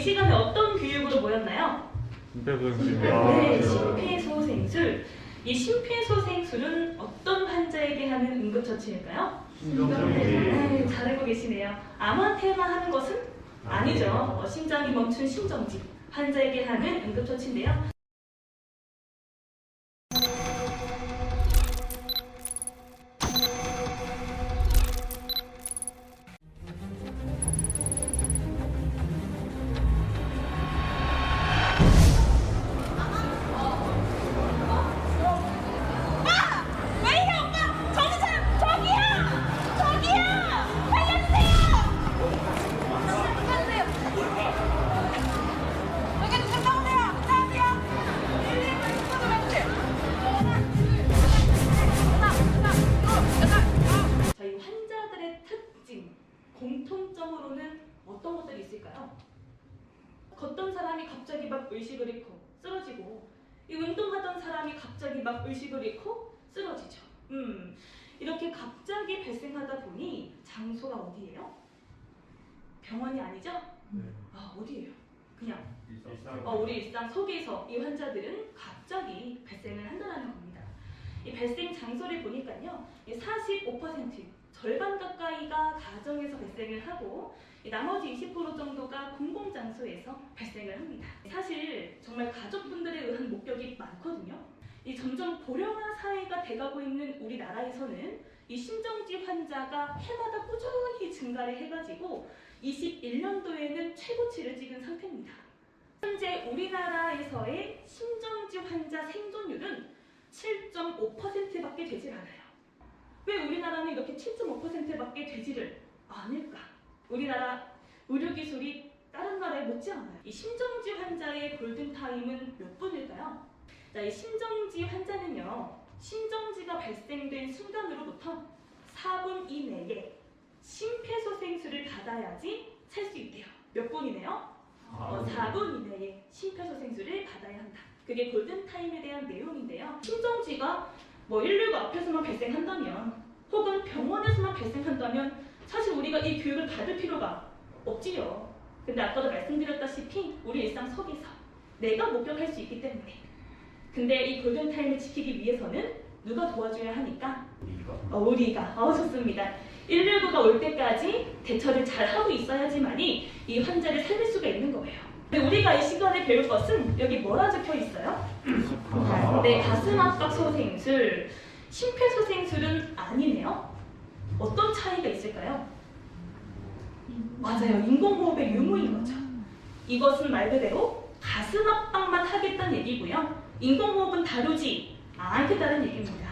시간에 어떤 교육으로 모였나요? 네, 심폐소생술. 이 심폐소생술은 어떤 환자에게 하는 응급처치일까요? 네, 잘 알고 계시네요. 아무한테만 하는 것은 아니죠. 심장이 멈춘 심정지 환자에게 하는 응급처치인데요. 저희 환자들의 특징, 공통점으로는 어떤 것들이 있을까요? 걷던 사람이 갑자기 막 의식을 잃고 쓰러지고, 이 운동하던 사람이 갑자기 막 의식을 잃고 쓰러지죠. 이렇게 갑자기 발생하다 보니 장소가 어디예요? 병원이 아니죠? 어디예요? 그냥 우리 일상 속에서 이 환자들은 갑자기 발생을 한다는 겁니다. 이 발생 장소를 보니까요, 45% 절반 가까이가 가정에서 발생을 하고, 나머지 20% 정도가 공공장소에서 발생을 합니다. 사실 정말 가족분들에 의한 목격이 많거든요. 이 점점 고령화 사회가 돼가고 있는 우리나라에서는 이 심정지 환자가 해마다 꾸준히 증가를 해가지고 21년도에는 최고치를 찍은 상태입니다. 현재 우리나라에서의 심정지 환자 생존율은 7.5%밖에 되질 않아요. 왜 우리나라는 이렇게 7.5%밖에 되지를 않을까? 우리나라 의료기술이 다른 나라에 못지않아요. 이 심정지 환자의 골든타임은 몇 분일까요? 자, 이 심정지 환자는요, 심정지가 발생된 순간으로부터 4분 이내에 심폐소생술을 받아야지 살 수 있대요. 몇 분이네요? 4분 이내에 심폐소생술을 받아야 한다. 그게 골든타임에 대한 내용인데요. 심정지가 119 앞에서만 발생한다면, 혹은 병원에서만 발생한다면 사실 우리가 이 교육을 받을 필요가 없지요. 근데 아까도 말씀드렸다시피 우리 일상 속에서 내가 목격할 수 있기 때문에. 근데 이 골든타임을 지키기 위해서는 누가 도와줘야 하니까? 우리가. 좋습니다. 119가 올 때까지 대처를 잘 하고 있어야지만이 이 환자를 살릴 수가 있는 거예요. 근데 우리가 이 시간에 배울 것은 여기 뭐라 적혀 있어요? 네, 가슴 압박 소생술. 심폐소생술은 아니네요. 어떤 차이가 있을까요? 맞아요. 인공호흡의 유무인 거죠. 이것은 말 그대로 가슴 압박만 하겠다는 얘기고요. 인공호흡은 다루지 않겠다는 얘기입니다.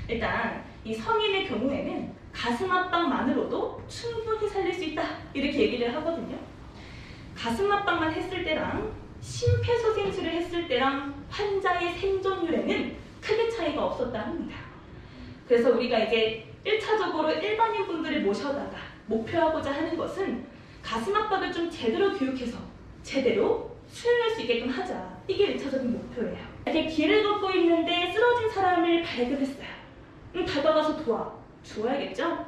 일단 이 성인의 경우에는 가슴 압박만으로도 충분히 살릴 수 있다, 이렇게 얘기를 하거든요. 가슴 압박만 했을 때랑 심폐소생술을 했을 때랑 환자의 생존율에는 크게 차이가 없었다 합니다. 그래서 우리가 이제 1차적으로 일반인 분들을 모셔다가 목표하고자 하는 것은 가슴 압박을 좀 제대로 교육해서 제대로 수행할 수 있게끔 하자. 이게 1차적인 목표예요. 이렇게 길을 걷고 있는데 쓰러진 사람을 발견했어요. 다가가서 도와줘야겠죠?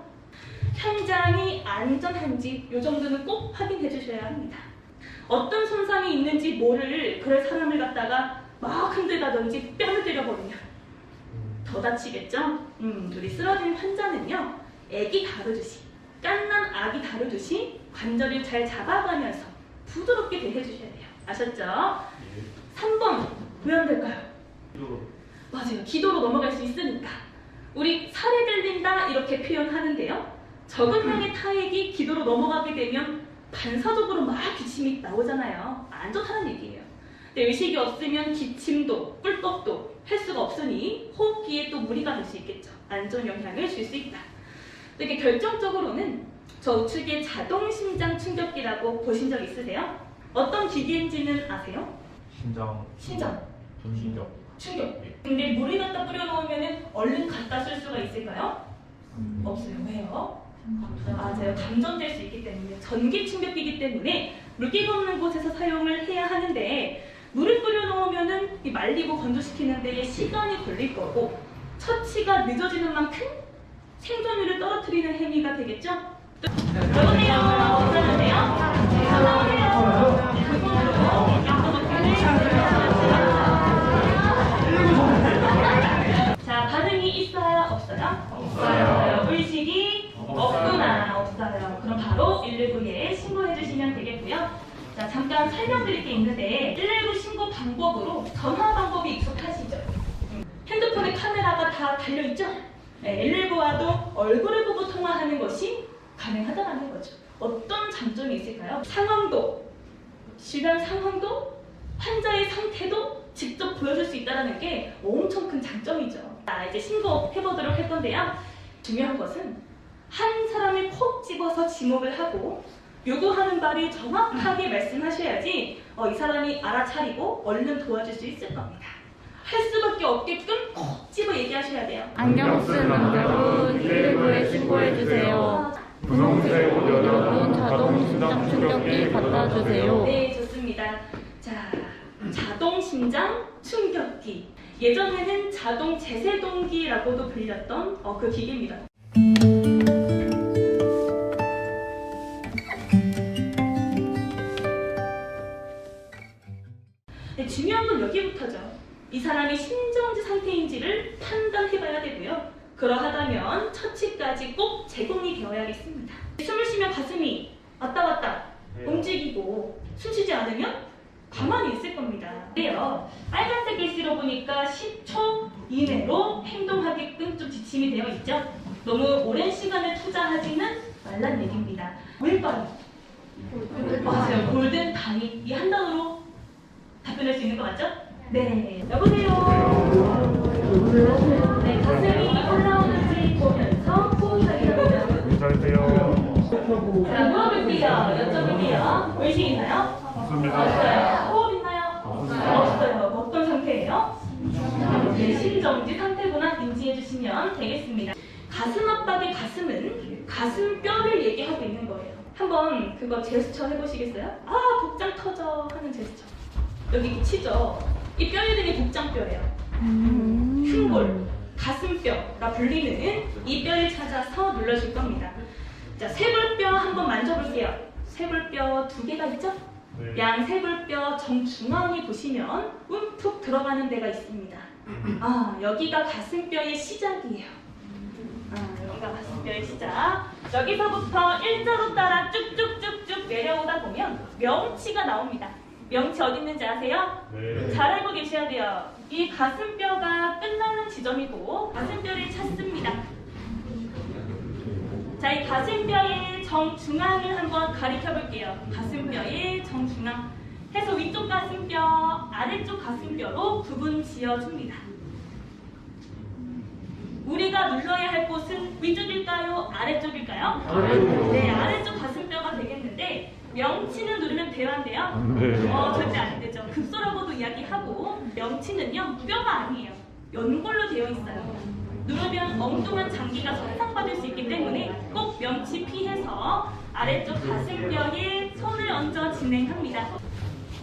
현장이 안전한지 이 정도는 꼭 확인해 주셔야 합니다. 어떤 손상이 있는지 모를 그럴 사람을 갖다가 막 흔들다든지 뺨을 때려버리면 더 다치겠죠? 우리 쓰러진 환자는요, 애기 다루듯이, 깐난 아기 다루듯이 관절을 잘 잡아가면서 부드럽게 대해주셔야 돼요. 아셨죠? 3번 왜 안 될까요? 맞아요. 기도로 넘어갈 수 있으니까. 우리 살에 들린다 이렇게 표현하는데요, 적은 양의 타액이 기도로 넘어가게 되면 반사적으로 막 기침이 나오잖아요. 안 좋다는 얘기예요. 근데 의식이 없으면 기침도 꿀꺽도 할 수가 없으니 호흡기에 또 무리가 될 수 있겠죠. 안 좋은 영향을 줄 수 있다. 이게 결정적으로는 저 우측에 자동 심장 충격기라고 보신 적 있으세요? 어떤 기계인지는 아세요? 심장. 충격. 근데 물을 갖다 뿌려놓으면 얼른 갖다 쓸 수가 있을까요? 없어요. 왜요? 맞아요. 감전될 수 있기 때문에. 전기 충격기이기 때문에 물기가 없는 곳에서 사용을 해야 하는데, 물을 뿌려놓으면 말리고 건조시키는 데에 시간이 걸릴 거고, 처치가 늦어지는 만큼 생존율을 떨어뜨리는 행위가 되겠죠? 여보세요? 어떠세요? 되고요. 자, 잠깐 설명드릴 게 있는데 119 신고 방법으로 전화 방법이 익숙하시죠? 핸드폰에 카메라가 다 달려있죠? 네, 119와도 얼굴을 보고 통화하는 것이 가능하다는 거죠. 어떤 장점이 있을까요? 상황도, 주변 상황도, 환자의 상태도 직접 보여줄 수 있다는 게 엄청 큰 장점이죠. 자, 이제 신고해보도록 할 건데요. 중요한 것은 한 사람을 콕 집어서 지목을 하고 요구하는 바를 정확하게 말씀하셔야지 이 사람이 알아차리고 얼른 도와줄 수 있을 겁니다. 할 수밖에 없게끔 콕 집어 얘기하셔야 돼요. 안경 쓴 분들은 119에 신고해주세요. 분홍색 옷 여러분 자동 심장 충격기 갖다 주세요. 네, 좋습니다. 자, 자동 심장 충격기. 예전에는 자동 제세동기라고도 불렸던 그 기계입니다. 네, 중요한 건 여기부터죠. 이 사람이 심정지 상태인지를 판단해봐야 되고요. 그러하다면 처치까지 꼭 제공이 되어야겠습니다. 숨을 쉬면 가슴이 왔다 갔다 움직이고 숨 쉬지 않으면 가만히 있을 겁니다. 그래요. 빨간색 글씨로 보니까 10초 이내로 행동하게끔 좀 지침이 되어 있죠. 너무 오랜 시간을 투자하지는 말란 얘기입니다. 물빨이. 맞아요. 골든 타임. 이 한 단어로 답변할 수 있는 거 맞죠? 네. 여보세요. 네, 가슴이 올라오는지 보면서 호흡하기랍니다. 잘하세요. 자, 물어볼게요. 여쭤볼게요. 의식 있나요? 없습니다. 없어요. 호흡 있나요? 없어요. 어떤 상태예요? 네, 심정지 상태구나 인지해 주시면 되겠습니다. 가슴 압박의 가슴은 가슴뼈를 얘기하고 있는 거예요. 한번 그거 제스처 해보시겠어요? 아, 복장 터져 하는 제스처. 여기 치죠? 이 뼈 이름이 복장뼈예요. 흉골, 가슴뼈가 불리는 이 뼈를 찾아서 눌러줄 겁니다. 자, 쇄골뼈 한번 만져볼게요. 쇄골뼈 2개가 있죠? 네. 양 쇄골뼈 정중앙에 보시면 움푹 들어가는 데가 있습니다. 아, 여기가 가슴뼈의 시작이에요. 여기가 가슴뼈의 시작. 여기서부터 일자로 따라 쭉쭉쭉쭉 내려오다 보면 명치가 나옵니다. 명치 어디 있는지 아세요? 네. 잘 알고 계셔야 돼요. 이 가슴뼈가 끝나는 지점이고 가슴뼈를 찾습니다. 자, 이 가슴뼈의 정중앙을 한번 가리켜 볼게요. 가슴뼈의 정중앙 해서 위쪽 가슴뼈, 아래쪽 가슴뼈로 구분 지어줍니다. 우리가 눌러야 할 곳은 위쪽일까요? 아래쪽일까요? 네, 아래쪽 가슴뼈가 되겠는데 명치는 누르면 돼요, 안 돼요? 네. 절대 안 되죠. 급소라고도 이야기하고 명치는요, 뼈가 아니에요. 연골로 되어 있어요. 누르면 엉뚱한 장기가 손상받을 수 있기 때문에 꼭 명치 피해서 아래쪽 가슴뼈에 손을 얹어 진행합니다.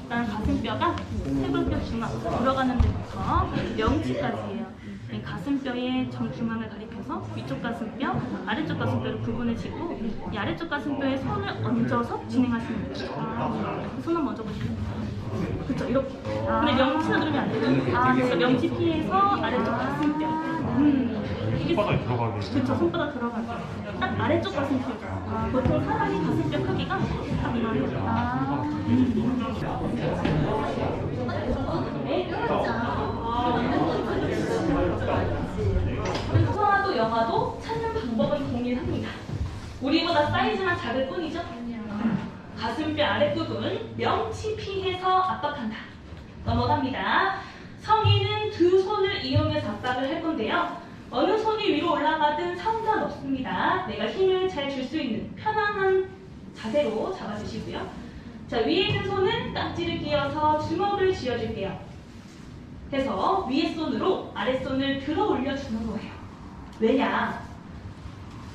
일단 가슴뼈가 쇄골뼈 중앙 들어가는 데부터 명치까지예요. 이 가슴뼈의 정중앙을 가리켜서 위쪽 가슴뼈, 아래쪽 가슴뼈를 구분을 짓고 이 아래쪽 가슴뼈에 손을 얹어서 진행하시면 돼요. 손 한번 얹어보시면 그쵸, 이렇게. 근데 명치는 누르면 안 돼요. 그래서 명치 피해서 아래쪽 가슴뼈. 이게 손바닥에 들어가게. 그쵸, 손바닥 들어가게. 딱 아래쪽 가슴뼈죠. 보통 사람이 가슴뼈 크기가 딱 이만해요. 소아도 영아도 찾는 방법은 동일합니다. 우리보다 사이즈만 작을 뿐이죠. 가슴뼈 아랫부분 명치 피해서 압박한다. 넘어갑니다. 성인은 2손을 이용해서 압박을 할 건데요. 어느 손이 위로 올라가든 상관없습니다. 내가 힘을 잘 줄 수 있는 편안한 자세로 잡아주시고요. 자, 위에 있는 손은 깍지를 끼워서 주먹을 쥐어줄게요. 해서 위에 손으로 아랫손을 들어 올려주는 거예요. 왜냐?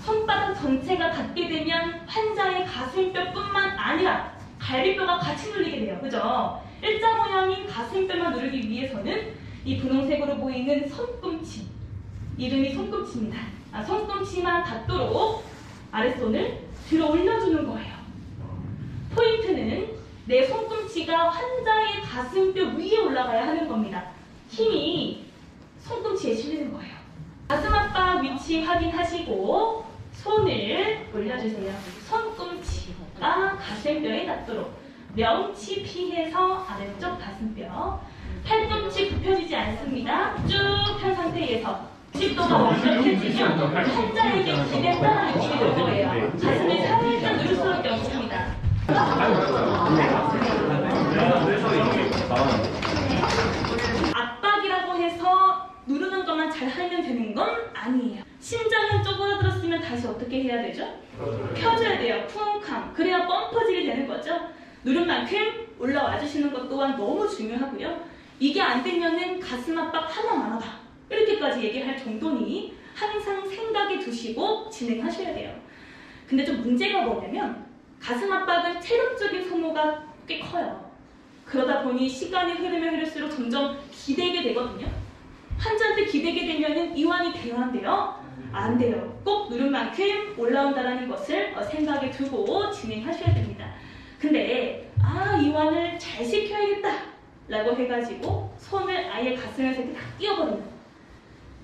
손바닥 전체가 닿게 되면 환자의 가슴뼈뿐만 아니라 갈비뼈가 같이 눌리게 돼요. 그죠? 일자 모양인 가슴뼈만 누르기 위해서는 이 분홍색으로 보이는 손꿈치, 이름이 손꿈치입니다. 손꿈치만 닿도록 아랫손을 들어 올려주는 거예요. 포인트는 내 손꿈치가 환자의 가슴뼈 위에 올라가야 하는 겁니다. 힘이 손꿈치에 실리는 거예요. 가슴 압박 위치 확인하시고 손을 올려주세요. 손꿈치가 가슴뼈에 닿도록. 명치 피해서 아래쪽 가슴뼈. 팔꿈치 굽혀지지 않습니다. 쭉 편 상태에서 10도가 완벽해지면 환자에게 기대 따라 유지될 거예요. 가슴이 살짝 누를 수밖에 없습니다. 압박이라고 해서 누르는 것만 잘 하면 되는 건 아니에요. 심장은 쪼그라들었으면 다시 어떻게 해야 되죠? 펴줘야 돼요. 쿵쾅. 그래야 펌퍼질이 되는 거죠. 누른 만큼 올라와 주시는 것 또한 너무 중요하고요. 이게 안 되면은 가슴 압박 하나만 하다. 이렇게까지 얘기할 정도니 항상 생각에 두시고 진행하셔야 돼요. 근데 좀 문제가 뭐냐면 가슴 압박은 체력적인 소모가 꽤 커요. 그러다 보니 시간이 흐르면 흐를수록 점점 기대게 되거든요. 환자한테 기대게 되면은 이완이 돼야 한대요. 안 돼요. 꼭 누른 만큼 올라온다는 것을 생각에 두고 진행하셔야 됩니다. 근데 이완을 잘 시켜야겠다 라고 해가지고 손을 아예 가슴에서 이렇게 딱 끼워버리면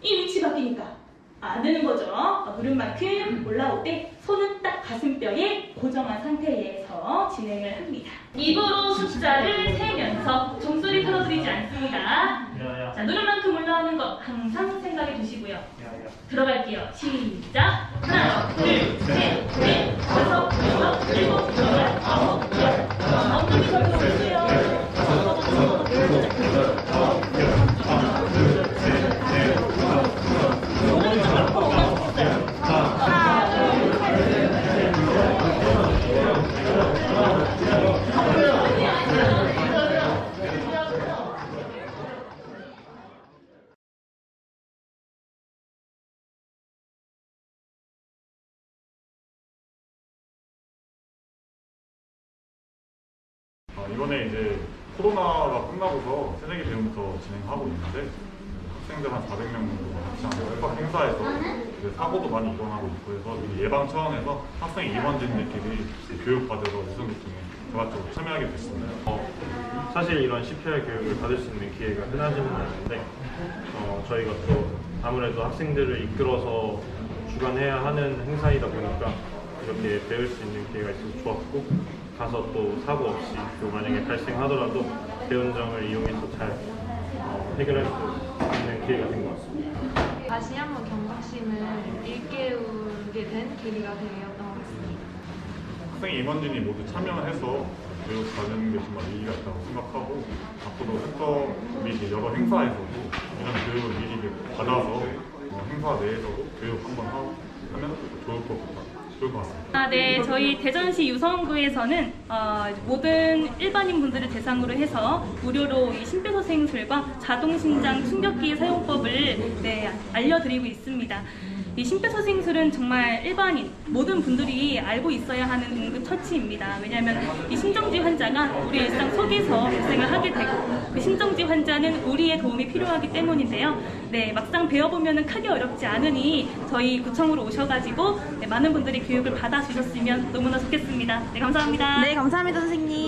이 위치 바뀌니까 안 되는 거죠. 누른 만큼 올라올 때 손은 딱 가슴뼈에 고정한 상태에서 진행을 합니다. 입으로 숫자를 세면서 종소리 털어드리지 않습니다. 자, 누른 만큼 올라오는 거 항상 생각해 두시고요. 들어갈게요. 시작! 하나, 둘, 셋, 넷, 다섯, 여섯, 일곱, 여덟, 아홉, 열. 엉덩이 벌써 보세요. 이번에 이제 코로나가 끝나고서 새내기 대회부터 진행하고 있는데 학생들 한 400명 정도 같이 하는 협박 행사에서 이제 사고도 많이 일어나고 있고 해서 예방 차원에서 학생 임원진들끼리 교육받아서 우선교통에 개발적으로 참여하게 됐습니다. 사실 이런 CPR 교육을 받을 수 있는 기회가 흔하지는 않은데 저희가 또 아무래도 학생들을 이끌어서 주관해야 하는 행사이다 보니까 이렇게 배울 수 있는 기회가 있어서 좋았고 가서 또 사고 없이 또 만약에 발생하더라도 배운 점을 이용해서 잘 해결할 수 있는 기회가 된 것 같습니다. 다시 한번 경각심을 일깨우게 된 계기가 되었던 것 같습니다. 학생 임원진이 모두 참여해서 교육받는 게 정말 의의가 있다고 생각하고 앞으로 했던 우리 여러 행사에서도 이런 교육을 미리 받아서 행사 내에서도 교육 한번 하면 좋을 것 같습니다. 네, 저희 대전시 유성구에서는 모든 일반인 분들을 대상으로 해서 무료로 이 심폐소생술과 자동심장 충격기 사용법을 알려드리고 있습니다. 이 심폐소생술은 정말 일반인 모든 분들이 알고 있어야 하는 응급처치입니다. 왜냐하면 이 심정지 환자가 우리 일상 속에서 발생을 하게 되고 그 심정지 환자는 우리의 도움이 필요하기 때문인데요. 네, 막상 배워보면 크게 어렵지 않으니 저희 구청으로 오셔가지고 많은 분들이 교육을 받아주셨으면 너무나 좋겠습니다. 네, 감사합니다. 네, 감사합니다, 선생님.